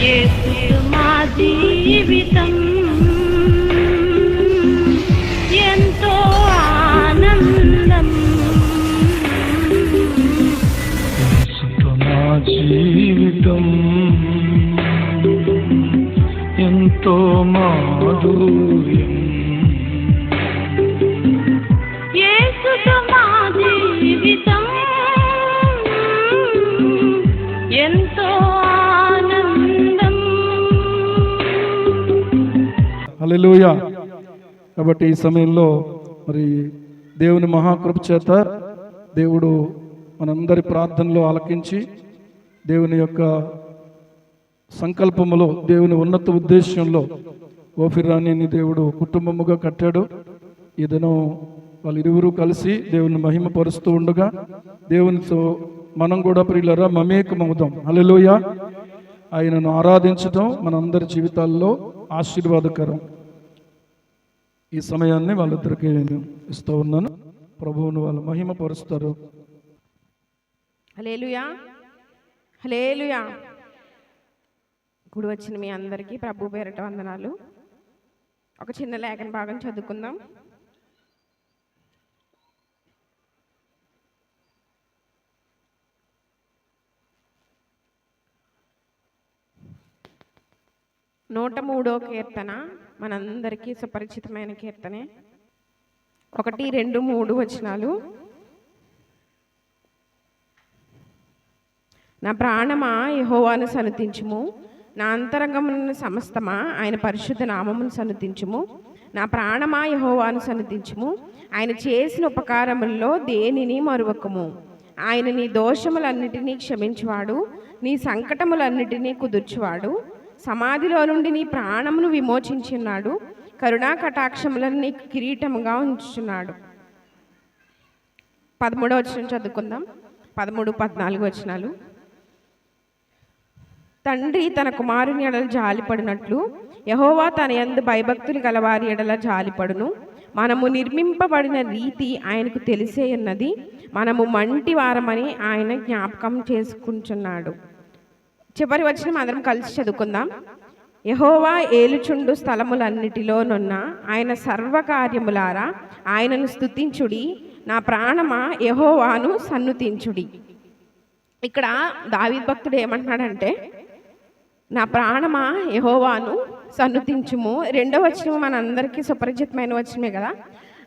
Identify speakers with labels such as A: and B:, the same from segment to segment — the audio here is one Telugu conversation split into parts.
A: యేసు మా జీవితం ఎంతో ఆనందం.
B: యేసుతో నా జీవితం ఎంతో మాధుర్యం.
A: యేసుతో మా జీవితం ఎంతో ఆనందం.
C: హల్లెలూయా. కాబట్టి ఈ సమయంలో మరి దేవుని మహాకృప చేత దేవుడు మనందరి ప్రార్థనలో ఆలకించి దేవుని యొక్క సంకల్పములో, దేవుని ఉన్నత ఉద్దేశంలో ఓఫిరాని దేవుడు కుటుంబముగా కట్టాడు. ఈ దినం వాళ్ళిరువురు కలిసి దేవుని మహిమపరుస్తూ ఉండగా దేవునితో మనం కూడా ప్రియులరా మమేకమవుదాం. హల్లెలూయా. ఆయనను ఆరాధించడం మనందరి జీవితాల్లో ఆశీర్వాదకరం. ఈ సమయాన్ని వాళ్ళిద్దరికీ నేను ఇస్తూ ఉన్నాను. ప్రభువును వాళ్ళు మహిమపరుస్తారు.
D: హల్లెలూయా, హల్లెలూయా. ఇప్పుడు వచ్చిన మీ అందరికీ ప్రభు పేరిట వందనాలు. ఒక చిన్న లేఖన భాగం చదువుకుందాం. నూట 3వ కీర్తన మనందరికీ సుపరిచితమైన కీర్తనే. 1, 2, 3 వచనాలు. నా ప్రాణమా యెహోవాను సన్నుతించుము, నా అంతరంగమున సమస్తమా ఆయన పరిశుద్ధ నామమును సన్నుతించుము. నా ప్రాణమా యెహోవాను సన్నుతించుము, ఆయన చేసిన ఉపకారముల్లో దేనిని మరువకము. ఆయన నీ దోషములన్నిటినీ క్షమించువాడు, నీ సంకటములన్నిటినీ కుదుర్చువాడు. సమాధిలో నుండి నీ ప్రాణమును విమోచించున్నాడు, కరుణా కటాక్షములను నీకు కిరీటముగా ఉంచుచున్నాడు. 13వ వచనం చదువుకుందాం. 13, 14 వచనాలు. తండ్రి తన కుమారుని ఎడల జాలిపడినట్లు యెహోవా తన యందు భయభక్తులు గలవారి ఎడల జాలిపడును. మనము నిర్మింపబడిన రీతి ఆయనకు తెలిసే ఉన్నది, మనము మంటి వారమని ఆయన జ్ఞాపకం చేసుకుంటున్నాడు. చివరి వచనం అందరం కలిసి చదువుకుందాం. యెహోవా ఏలుచుండు స్థలములన్నిటిలోనున్న ఆయన సర్వకార్యములారా ఆయనను స్తుతించుడి. నా ప్రాణమా యెహోవాను సన్నుతించుడి. ఇక్కడ దావీదు భక్తుడు ఏమంటున్నాడంటే, నా ప్రాణమా యెహోవాను సన్నుతించుము. 2వ వచనం మనందరికీ సుపరిచితమైన వచనమే కదా.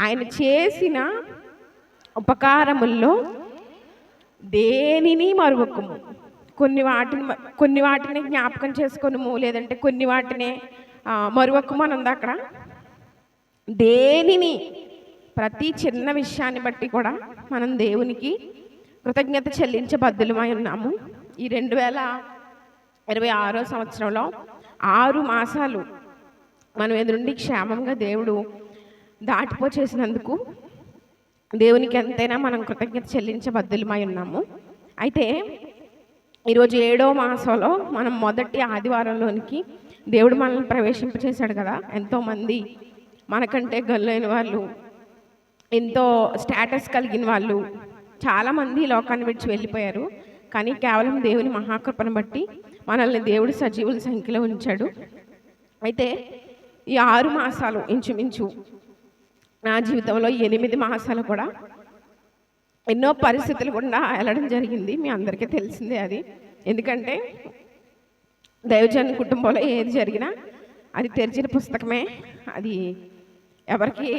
D: ఆయన చేసిన ఉపకారముల్లో దేనిని మరువకము. కొన్ని వాటిని జ్ఞాపకం చేసుకొనుము, లేదంటే కొన్ని వాటిని మరువకము అని ఉంది అక్కడ. దేనిని, ప్రతి చిన్న విషయాన్ని బట్టి కూడా మనం దేవునికి కృతజ్ఞత చెల్లించబద్దులమై ఉన్నాము. ఈ 2026వ సంవత్సరంలో 6 మాసాలు మనం ఎదురుండి క్షేమంగా దేవుడు దాటిపోచేసినందుకు దేవునికి ఎంతైనా మనం కృతజ్ఞత చెల్లించబద్దులమై ఉన్నాము. అయితే ఈరోజు 7వ మాసంలో మనం మొదటి ఆదివారంలోనికి దేవుడు మనల్ని ప్రవేశింపచేశాడు కదా. ఎంతోమంది మనకంటే గల్లైన వాళ్ళు, ఎంతో స్టేటస్ కలిగిన వాళ్ళు చాలామంది లోకాన్ని విడిచి వెళ్ళిపోయారు. కానీ కేవలం దేవుని మహాకృపను బట్టి మనల్ని దేవుడు సజీవుల సంఖ్యలో ఉంచాడు. అయితే ఈ 6 మాసాలు ఇంచుమించు నా జీవితంలో 8 మాసాలు కూడా ఎన్నో పరిస్థితులు కూడా వెళ్ళడం జరిగింది. మీ అందరికీ తెలిసిందే అది. ఎందుకంటే దైవజన కుటుంబంలో ఏది జరిగినా అది తెరిచిన పుస్తకమే. అది ఎవరికి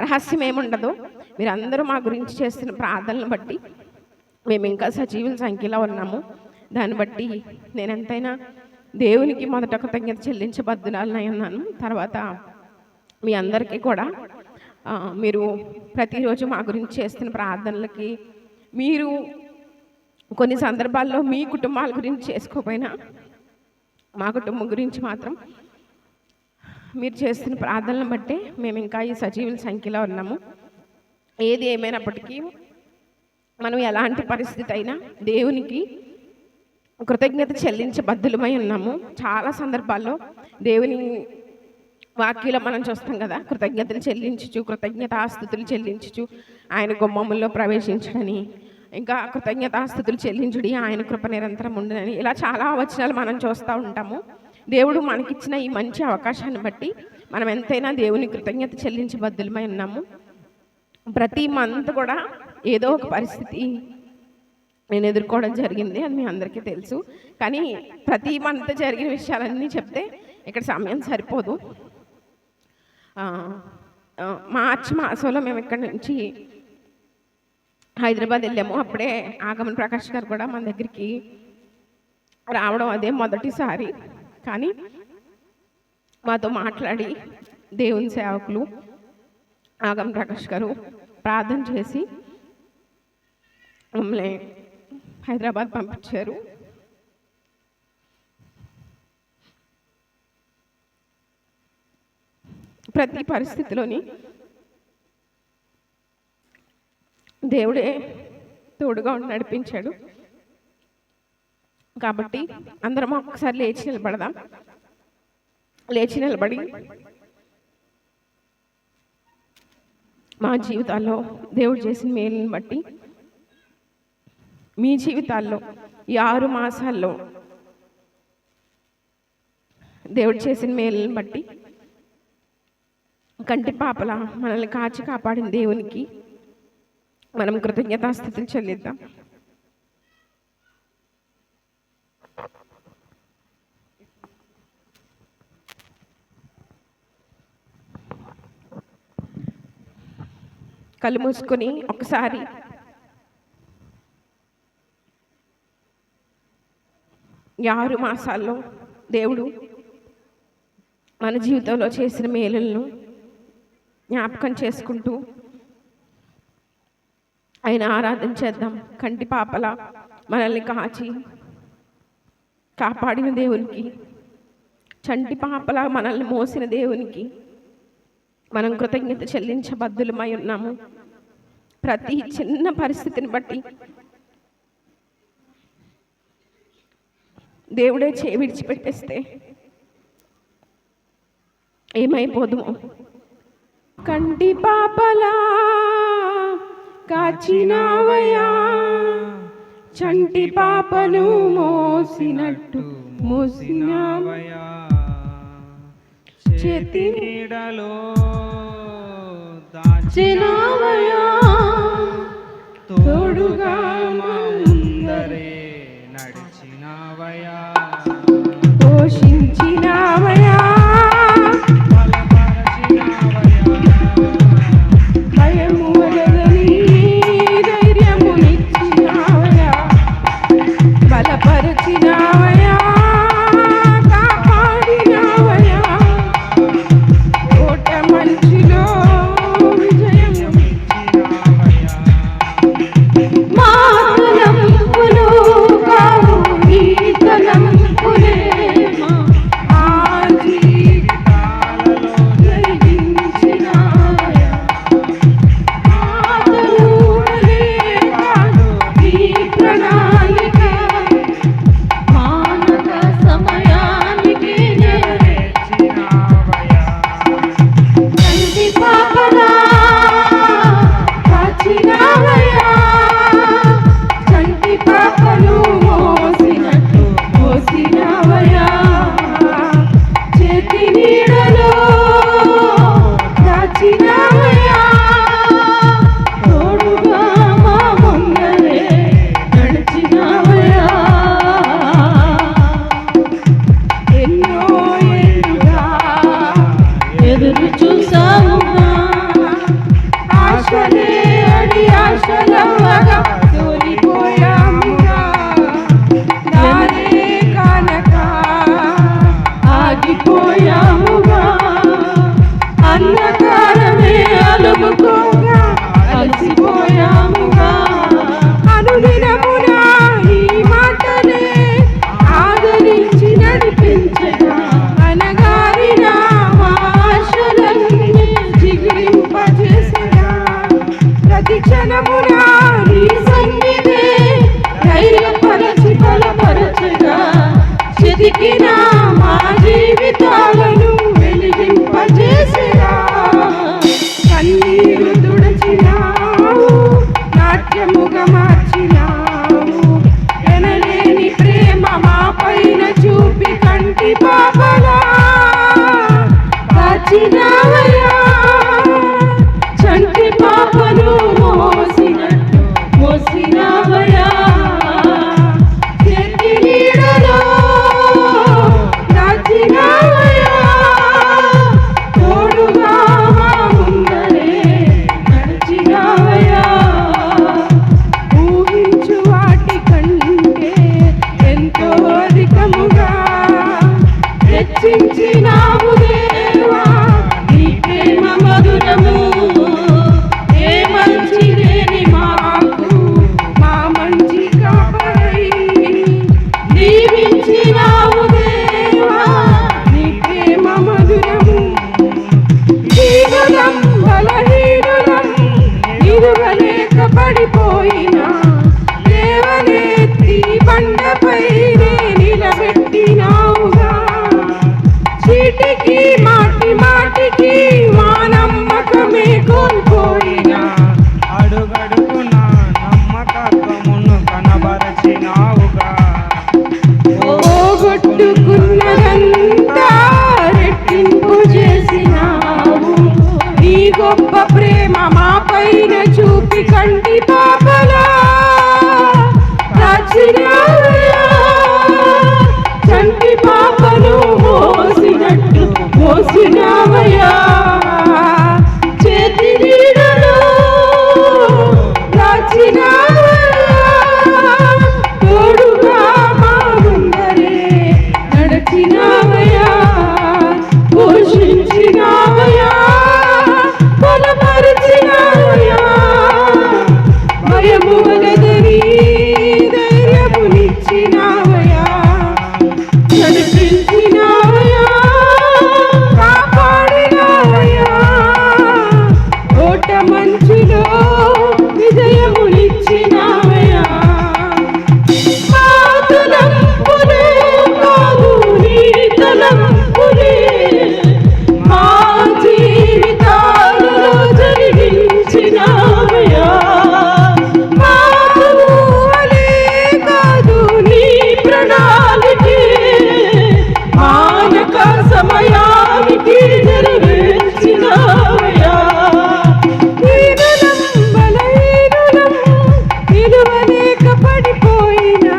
D: రహస్యం ఏముండదు. మీరందరూ మా గురించి చేస్తున్న ప్రార్థనలు బట్టి మేము ఇంకా సజీవుల సంఖ్యలో ఉన్నాము. దాన్ని బట్టి నేను ఎంతైనా దేవునికి మొదట కృతజ్ఞత చెల్లించబద్దురాలనై ఉన్నాను. తర్వాత మీ అందరికీ కూడా మీరు ప్రతిరోజు మా గురించి చేస్తున్న ప్రార్థనలకి, మీరు కొన్ని సందర్భాల్లో మీ కుటుంబాల గురించి చేసుకోకపోయినా మా కుటుంబం గురించి మాత్రం మీరు చేస్తున్న ప్రార్థనలను బట్టి మేము ఇంకా ఈ సజీవుల సంఖ్యలో ఉన్నాము. ఏది ఏమైనప్పటికీ మనం ఎలాంటి పరిస్థితి అయినా దేవునికి కృతజ్ఞత చెల్లించబద్దులమై ఉన్నాము. చాలా సందర్భాల్లో దేవుని వాక్యంలో మనం చూస్తాం కదా, కృతజ్ఞతలు చెల్లించుచు, కృతజ్ఞతాస్తుతులు చెల్లించుచు ఆయన గుమ్మముల్లో ప్రవేశించడని, ఇంకా కృతజ్ఞతాస్తుతులు చెల్లించుడి, ఆయన కృప నిరంతరం ఉండునని, ఇలా చాలా వచనాలు మనం చూస్తూ ఉంటాము. దేవుడు మనకిచ్చిన ఈ మంచి అవకాశాన్ని బట్టి మనం ఎంతైనా దేవుని కృతజ్ఞత చెల్లించబద్దులమై ఉన్నాము. ప్రతి మంత్ కూడా ఏదో ఒక పరిస్థితి నేను ఎదుర్కోవడం జరిగింది, అది మీ అందరికీ తెలుసు. కానీ ప్రతి మంత్ జరిగిన విషయాలన్నీ చెప్తే ఇక్కడ సమయం సరిపోదు. మార్చి మాసంలో మేము ఇక్కడి నుంచి హైదరాబాద్ వెళ్ళాము. అప్పుడే ఆగమన్ ప్రకాష్ గారు కూడా మన దగ్గరికి రావడం అదే మొదటిసారి. కానీ మాతో మాట్లాడి దేవుని సేవకులు ఆగమన్ ప్రకాష్ గారు ప్రార్థన చేసి మమ్మల్ని హైదరాబాద్ పంపించారు. ప్రతి పరిస్థితిలోని దేవుడే తోడుగా ఉండి నడిపించాడు. కాబట్టి అందరం ఒక్కసారి లేచి నిలబడదాం. లేచి నిలబడి మా జీవితాల్లో దేవుడు చేసిన మేలుని బట్టి, మీ జీవితాల్లో ఈ 6 మాసాల్లో దేవుడు చేసిన మేలుని బట్టి, కంటి పాపల మనల్ని కాచి కాపాడిన దేవునికి మనం కృతజ్ఞతాస్తుతులు చెల్లిద్దాం. కళ్ళు మూసుకొని ఒకసారి ఈ 6 మాసాల్లో దేవుడు మన జీవితంలో చేసిన మేలులను జ్ఞాపకం చేసుకుంటూ ఆయన ఆరాధన చేద్దాం. కంటి పాపల మనల్ని కాచి కాపాడిన దేవునికి, చంటి పాపల మనల్ని మోసిన దేవునికి మనం కృతజ్ఞత చెల్లించబద్దులమై ఉన్నాము. ప్రతి చిన్న పరిస్థితిని బట్టి దేవుడే విడిచిపెట్టేస్తే ఏమైపోదుమో. కంటి పాపలా కాచినావయా, చంటి పాపను మోసినట్టు మోసినావయా, చేతి నీడలో దాచినావయా, తోడుగా ముందరే నడిచినావయా, పోషించినావయా, భయము వలదని ధైర్యమునిచ్చినావయా, బలపరచినావయా, కాపాడినావయా, ఓట మంచులో విజయమునిచ్చినావయా. మా తలంపులు కావు నీ తలంపులే, మా జీవితాలలో జరిగించినావయా, ఆదరులే కాదు నీ ప్రణాళిక మానవ సమయానికి నెరవేర్చినావయా. కంటి పాపలా కాచినావయా, చంటి పాపలు మోసినట్టు మోసినావయా, చేతి నీడలో దాచినావయా, తోడుగా మా ముందరే నడిచినావయా. ఎన్నో ఏళ్ళుగా ఎదురు చూసావుగా, ఆశలే అడి ఆశలవ్వగా తోలిపోయాముగా, దారే కానక ఆగిపోయాముగా, అంధకారమే అలుముకోగా అలసిపోయాముగా. అనుదినమున ఈ మాటలే ఆదరించి నడిపించగా, అనగారిన మా ఆశలన్నీ జిగిరింపజేసగా, ప్రతి క్షణమున నీ సన్నిధే ధైర్యపరచి బలపరచగా, చెదికిన మా జీవితాలను వెలిగింపజేసగా. కన్నీరు తుడచినావు, నాట్యముగా మార్చిన కంటి పాపలా కాచినావయ్యా, చంటి పాపను మోసినట్టు మోసినావయ్యా, చేతి నీడలో దాచినావయ్యా, తోడుగా ముందరే నడిచినావయ్యా, ఊహించు వాటి కంటే ఎంతో అధికముగా హెచ్చించినావు దేవా, నీ ప్రేమ మధురము, ఏ మంచి లేని మాకు మా మంచి కాపరై దీవించినావు దేవా, నీ ప్రేమ మధురము. దీనులం బలహీనులం నిలువలేక పడిపోయినా లేవనెత్తి బండపై నిలబెట్టినావుగా, చీటికి మాటి మాటికి మా నమ్మకమే కోల్పోయినా
E: అడుగడుగున నమ్మకత్వమును కనబరచినావుగా,
D: పోగొట్టుకున్నదంతా రెట్టింపు చేసినావు, నీ గొప్ప ప్రేమ మా పైన చూపి కంటి పాపలా కాచినావయ్యా, చంటి పాపను మోసినట్టు మోసినావయ్యా, చేతి నీడలో దాచినావయ్యా, తోడుగా మా ముందరే నడిచినావయ్యా, పోషించినావయ్యా, బలపరిచినావయ్యా, భయము వలదని ధైర్యమునిచ్చినావయ్యా, నడిపించినావయ్యా, కాపాడినావయ్యా, ఓట మంచులో విజయమునిచ్చినావయ్యా, మా తలంపులే కాదు నీ తలంపులే మా జీవితాలలో జరిగించినావయ్యా, మా ఊహలే కాదు నీ ప్రణాళికే మానక సమయానికి నెరవేర్చినావయ్యా, దీనులం బలహీనులం నిలువలేక పడిపోయినా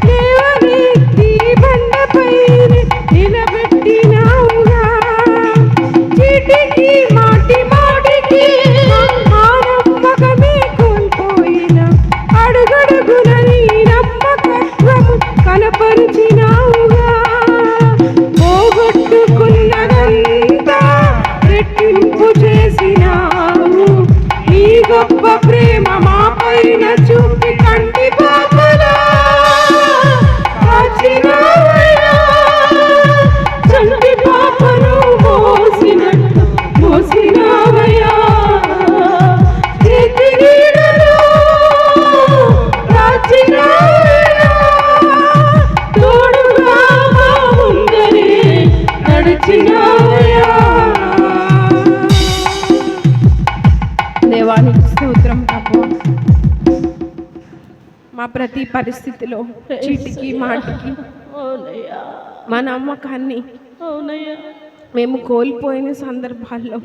D: లేవనెత్తి బండపై నిలబెట్టినావుగా, చీటికి మాటి మాటికి మా నమ్మకమే కోల్పోయినా అడుగడుగున నీ నమ్మకత్వము కనపరిచినావుగా, పోగొట్టుకున్నదంతా రెట్టింపు చేసినావు, నీ గొప్ప ప్రేమ మా పైన చూపి కంటి పాపలా కాచినావయ్యా, చంటి పాపను మోసినట్టు మోసినావయ్యా, చేతి నీడలో దాచినావయ్యా, తోడుగా మా ముందరే నడిచినావయ్యా. దేవానికి స్తోత్రం ప్రభువా, మా ప్రతి పరిస్థితిలో చీటికి మాటికి మా నమ్మకాన్ని మేము కోల్పోయిన సందర్భాల్లో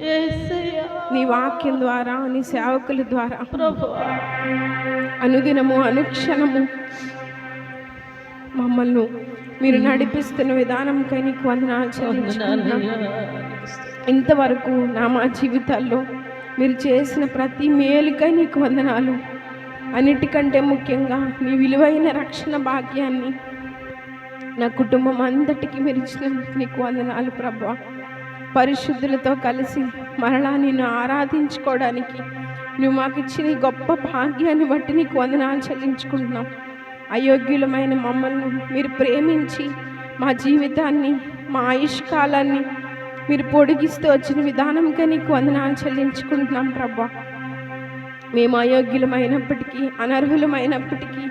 D: నీ వాక్యం ద్వారా నీ సేవకుల ద్వారా అనుదినము అనుక్షణము మమ్మల్ని మీరు నడిపిస్తున్న విధానంకై నీకు వందనాలు చెల్లించుకుంటున్నాను. ఇంతవరకు మా జీవితాల్లో మీరు చేసిన ప్రతి మేలుకై నీకు వందనాలు. అన్నిటికంటే ముఖ్యంగా నీ విలువైన రక్షణ భాగ్యాన్ని నా కుటుంబం అంతటికి మీరు ఇచ్చినందుకు నీకు వందనాలు ప్రభువా. పరిశుద్ధులతో కలిసి మరలా నిన్ను ఆరాధించుకోవడానికి నువ్వు మాకు ఇచ్చిన ఈ గొప్ప భాగ్యాన్ని బట్టి నీకు వందనాలు చెల్లించుకుంటున్నాం. అయోగ్యులమైన మమ్మల్ని మీరు ప్రేమించి మా జీవితాన్ని మా ఆయుష్కాలాన్ని మీరు పొడిగిస్తూ వచ్చిన విధానంగా నీకు వందనాలు చెల్లించుకుంటున్నాం ప్రభువా. మేము అయోగ్యులమైనప్పటికీ అనర్హులమైనప్పటికీ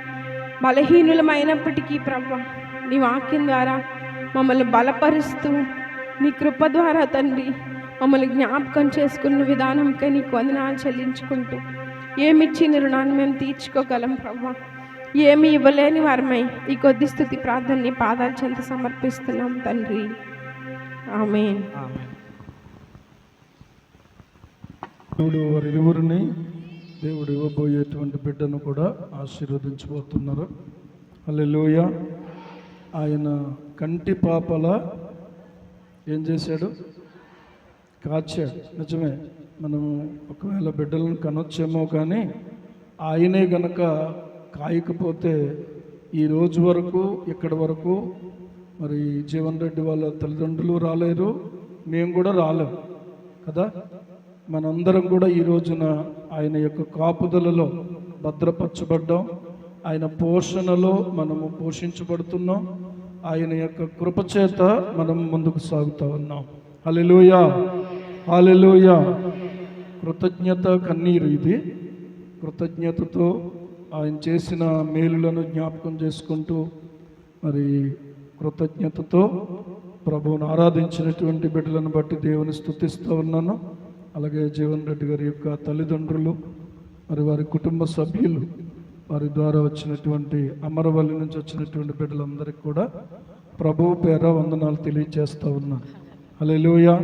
D: బలహీనులమైనప్పటికీ ప్రభువా నీ వాక్యం ద్వారా మమ్మల్ని బలపరుస్తూ నీ కృప ద్వారా తండ్రి మమ్మల్ని జ్ఞాపకం చేసుకున్న విధానంకై నీకు వందనాలు చెల్లించుకుంటూ ఏమిచ్చిన రుణాన్ని మేము తీర్చుకోగలం ప్రభువా. ఏమి ఇవ్వలేని వారమై ఈ కొద్ది స్తుతి ప్రార్థనని పాదాల చెంత సమర్పిస్తున్నాం తండ్రి. ఆమేన్.
E: ఆమేన్.
C: దేవుడు వారిరువురిని దేవుడు ఇవ్వబోయేటువంటి బిడ్డను కూడా ఆశీర్వదించబోతున్నారు. హల్లెలూయా. ఆయన కంటి పాపల ఏం చేశాడు? కాచాడు. నిజమే, మనము ఒకవేళ బిడ్డలను కనొచ్చేమో కానీ ఆయనే గనక కాయకపోతే ఈ రోజు వరకు ఇక్కడి వరకు మరి జీవన్ రెడ్డి వాళ్ళ తల్లిదండ్రులు రాలేరు, మేము కూడా రాలేము కదా. మనందరం కూడా ఈ రోజున ఆయన యొక్క కాపుదలలో భద్రపరచబడ్డాం. ఆయన పోషణలో మనము పోషించబడుతున్నాం. ఆయన యొక్క కృపచేత మనం ముందుకు సాగుతూ ఉన్నాం. హల్లెలూయా, హల్లెలూయా. కృతజ్ఞత కన్నీరు ఇది. కృతజ్ఞతతో ఆయన చేసిన మేలులను జ్ఞాపకం చేసుకుంటూ మరి కృతజ్ఞతతో ప్రభువును ఆరాధించినటువంటి బిడ్డలను బట్టి దేవుని స్తుతిస్తూ ఉన్నాను. అలాగే జీవన్ రెడ్డి గారి యొక్క తల్లిదండ్రులు మరి వారి కుటుంబ సభ్యులు, వారి ద్వారా వచ్చినటువంటి అమరవల్లి నుంచి వచ్చినటువంటి బిడ్డలందరికీ కూడా ప్రభువు పేర వందనాలు తెలియజేస్తూ ఉన్నాను. హల్లెలూయా.